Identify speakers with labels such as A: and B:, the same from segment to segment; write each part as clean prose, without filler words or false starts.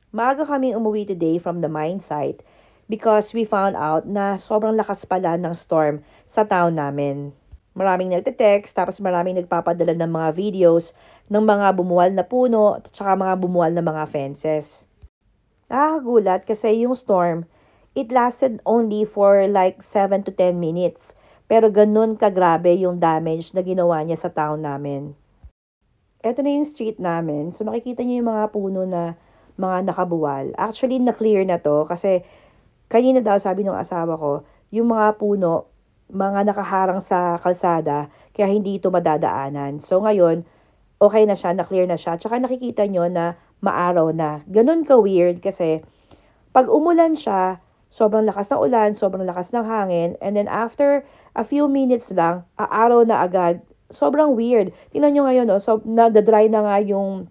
A: Maaga kaming umuwi today from the mine site because we found out na sobrang lakas pala ng storm sa town namin. Maraming nagte-text, tapos maraming nagpapadala ng mga videos ng mga bumuwal na puno at saka mga bumuwal na mga fences. Nakakagulat kasi yung storm, it lasted only for like 7 to 10 minutes. Pero ganun kagrabe yung damage na ginawa niya sa town namin. Ito na yung street namin. So makikita niyo yung mga puno na mga nakabuwal. Actually, na-clear na to kasi kanina daw sabi ng asawa ko, yung mga puno, mga nakaharang sa kalsada, kaya hindi ito madadaanan. So ngayon, okay na siya, na-clear na siya. Tsaka nakikita nyo na maaraw na. Ganun ka-weird kasi pag umulan siya, sobrang lakas ng ulan, sobrang lakas ng hangin, and then after a few minutes lang, aaraw na agad. Sobrang weird. Tingnan nyo ngayon, oh, so, nagda-dry na nga yung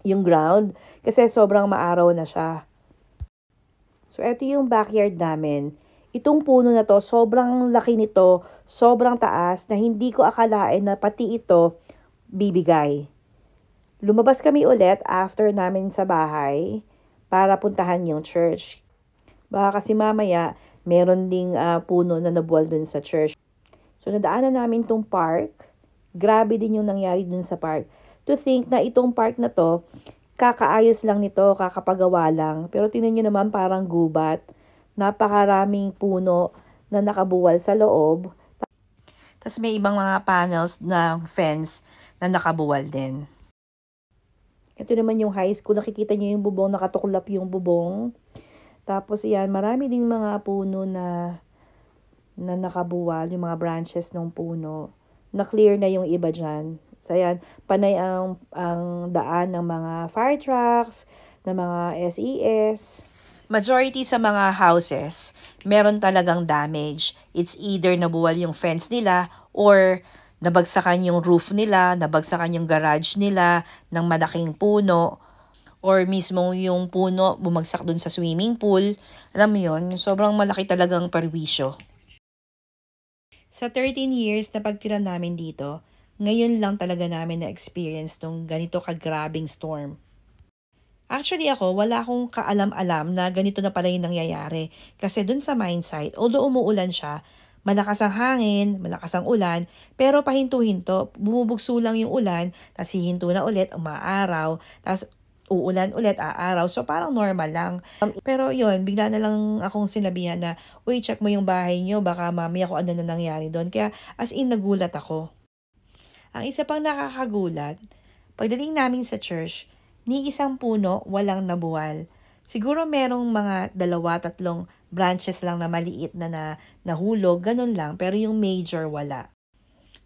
A: ground kasi sobrang maaraw na siya. So, ito yung backyard namin. Itong puno na to, sobrang laki nito, sobrang taas, na hindi ko akalain na pati ito bibigay. Lumabas kami ulit after namin sa bahay para puntahan yung church. Baka kasi mamaya, meron ding puno na nabuwal dun sa church. So, nadaanan namin tong park. Grabe din yung nangyari dun sa park. To think na itong park na to, kakaayos lang nito, kakapagawa lang. Pero tingnan nyo naman parang gubat. Napakaraming puno na nakabuwal sa loob. Tapos may ibang mga panels na fence na nakabuwal din. Ito naman yung high school. Nakikita nyo yung bubong, nakatuklap yung bubong. Tapos yan, marami ding mga puno na nakabuwal, yung mga branches ng puno. Na-clear na yung iba dyan. So, ayan, panay ang daan ng mga fire trucks, ng mga SES. Majority sa mga houses, meron talagang damage. It's either nabuwal yung fence nila or nabagsakan yung roof nila, nabagsakan yung garage nila ng malaking puno, or mismo yung puno bumagsak dun sa swimming pool. Alam mo yun, sobrang malaki talagang perwisyo. Sa 13 years na pagtira namin dito, ngayon lang talaga namin na-experience tong ganito kagrabing storm. Actually ako, wala akong kaalam-alam na ganito na pala yung nangyayari. Kasi dun sa mine site, although umuulan siya, malakas ang hangin, malakas ang ulan, pero pahinto-hinto, bumubugso lang yung ulan, tapos hihinto na ulit, umaaraw, tapos uulan ulit, aaraw. So parang normal lang. Pero yun, bigla na lang akong sinabihan na, uy, check mo yung bahay nyo, baka mamaya kung ano na nangyari doon. Kaya as in, nagulat ako. Ang isa pang nakakagulat, pagdating namin sa church, ni isang puno walang nabuwal. Siguro merong mga 2-3 branches lang na maliit na nahulog, ganun lang, pero yung major wala.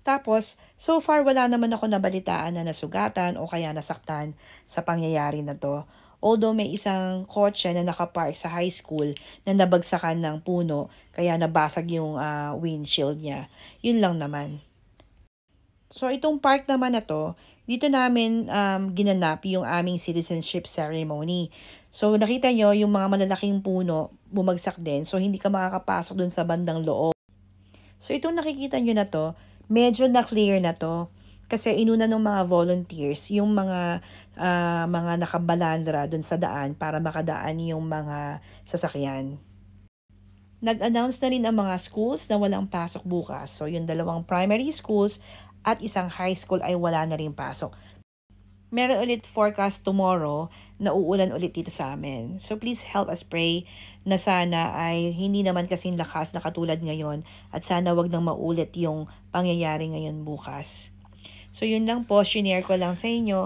A: Tapos, so far wala naman ako nabalitaan na nasugatan o kaya nasaktan sa pangyayari na to. Although may isang kotse na nakapark sa high school na nabagsakan ng puno, kaya nabasag yung windshield niya. Yun lang naman. So, itong park naman na to, dito namin ginanap yung aming citizenship ceremony. So, nakita nyo, yung mga malalaking puno, bumagsak din. So, hindi ka makakapasok dun sa bandang loob. So, itong nakikita nyo na to, medyo na-clear na to. Kasi inuna ng mga volunteers, yung mga nakabalandra dun sa daan para makadaan yung mga sasakyan. Nag-announce na rin ang mga schools na walang pasok bukas. So, yung 2 primary schools at isang high school ay wala na rin pasok. Meron ulit forecast tomorrow na uulan ulit dito sa amin. So please help us pray na sana ay hindi naman kasing lakas na katulad ngayon at sana wag nang maulit yung pangyayari ngayon bukas. So yun lang po, shinare ko lang sa inyo